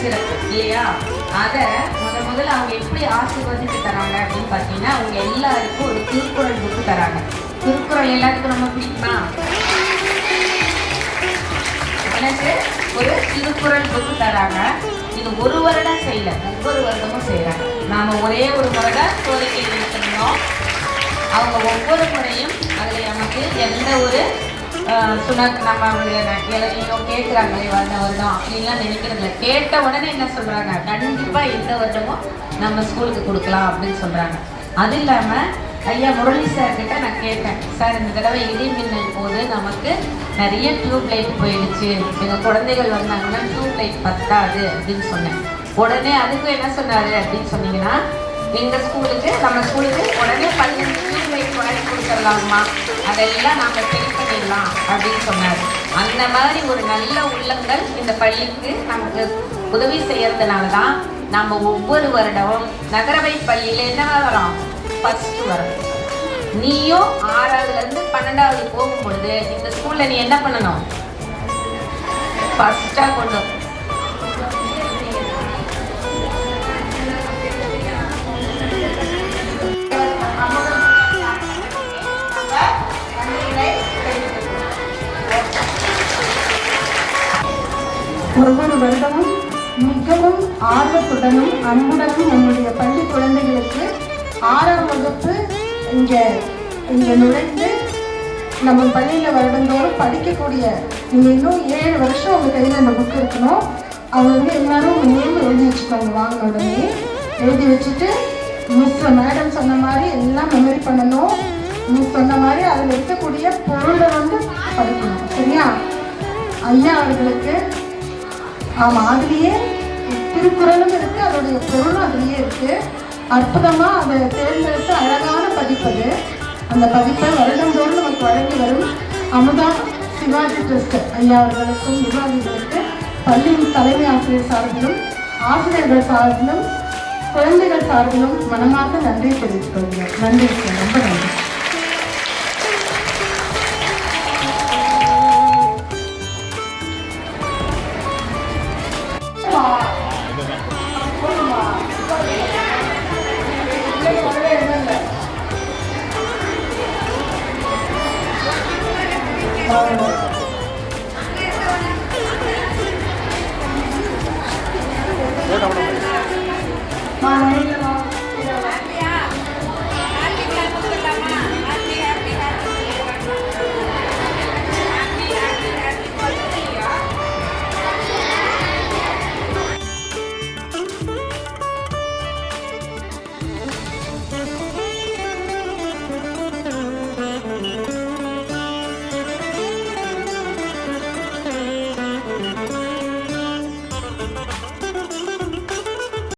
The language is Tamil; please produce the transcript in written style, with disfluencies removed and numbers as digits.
சிறப்பு இல்லையா? அதை முதல்ல அவங்க எப்படி ஆசீர்வதித்து தராங்க அப்படின்னு பார்த்தீங்கன்னா, அவங்க எல்லாருக்கும் ஒரு திருக்குறள் புக்கு தராங்க. திருக்குறள் எல்லாத்துக்கும் ரொம்ப பிடிக்குமா? எனக்கு ஒரு திருக்குறள் புக்கு தராங்க. இது ஒரு வருடம் செய்யல, ஒவ்வொரு வருடமும் செய்யறாங்க. நாம ஒரே ஒரு முறை தான் கோரிக்கை வைக்கணும். அவங்க ஒவ்வொரு முறையும் அதில் நமக்கு எந்த ஒரு நம்ம எழுதியோ கேட்குறாங்களே வருடம் அப்படின்லாம் நினைக்கிறதில்ல. கேட்ட உடனே என்ன சொல்கிறாங்க, கண்டிப்பாக எந்த வருடமும் நம்ம ஸ்கூலுக்கு கொடுக்கலாம் அப்படின்னு சொல்கிறாங்க. அது இல்லாமல் ஐயா முரளி சார்கிட்ட நான் கேட்டேன், சார் இந்த தடவை இடிமின்னல் போது நமக்கு நிறைய டியூப் லைட் போயிடுச்சு, எங்கள் குழந்தைகள் வந்தாங்கன்னா டியூப் லைட் பத்தாது அப்படின்னு சொன்னேன். உடனே அதுக்கும் என்ன சொன்னார் அப்படின்னு சொன்னீங்கன்னா, எங்கள் ஸ்கூலுக்கு நம்ம ஸ்கூலுக்கு உடனே 15 டியூப் லைட் வாங்கி கொடுத்துடலாமா, அதெல்லாம் நாம் சரி பண்ணிடலாம் அப்படின்னு சொன்னார். அந்த மாதிரி ஒரு நல்ல உள்ளங்கள் இந்த பள்ளிக்கு நமக்கு உதவி செய்யறதுனால தான் நம்ம ஒவ்வொரு வருடமும் நகரவை பள்ளியில் என்ன வரோம், ஃபர்ஸ்ட் வரும். நீயும் 6வதுலேருந்து 12வது போகும் பொழுது இந்த ஸ்கூலில் நீ என்ன பண்ணணும், ஃபர்ஸ்டாக கொண்டு ஒவ்வொரு வருடமும் மிகவும் ஆர்வத்துடனும் அன்புடனும் நம்முடைய பள்ளி குழந்தைகளுக்கு 6ஆம் வகுப்பு இங்கே நுழைந்து நம்ம பள்ளியில் வருடந்தோறும் படிக்கக்கூடிய, நீங்கள் இன்னும் 7 வருஷம் உங்கள் கையில் அந்த புக் இருக்கணும். அவங்க எல்லாரும் உங்கள் நேம் எழுதி வச்சுக்கோங்க. வாங்கின உடனே எழுதி வச்சுட்டு மேடம் சொன்ன மாதிரி எல்லாம் மெமரி பண்ணணும். மிஸ் சொன்ன மாதிரி அதில் இருக்கக்கூடிய பொருளை படிக்கணும். சரியா? ஐயா அவர்களுக்கு ஆமாம், அதுலேயே திருக்குறளும் இருக்குது, அதோடைய பொருளும் அதுலேயே இருக்குது. அற்புதமாக அதை தேர்ந்தெடுத்து அழகான பதிப்பது. அந்த பதிப்பை வருடந்தோறும் நமக்கு வழங்கி வரும் அமுதா சிவாஜி ட்ரஸ்ட் ஐயா அவர்களுக்கும் நிர்வாகிகளுக்கு பள்ளியின் தலைமை ஆசிரியர் சார்பிலும் ஆசிரியர்கள் சார்பிலும் குழந்தைகள் சார்பிலும் மனமார்ந்த நன்றி தெரிவித்துக் கொள்கிறேன். நன்றி சார், ரொம்ப நன்றி. Mana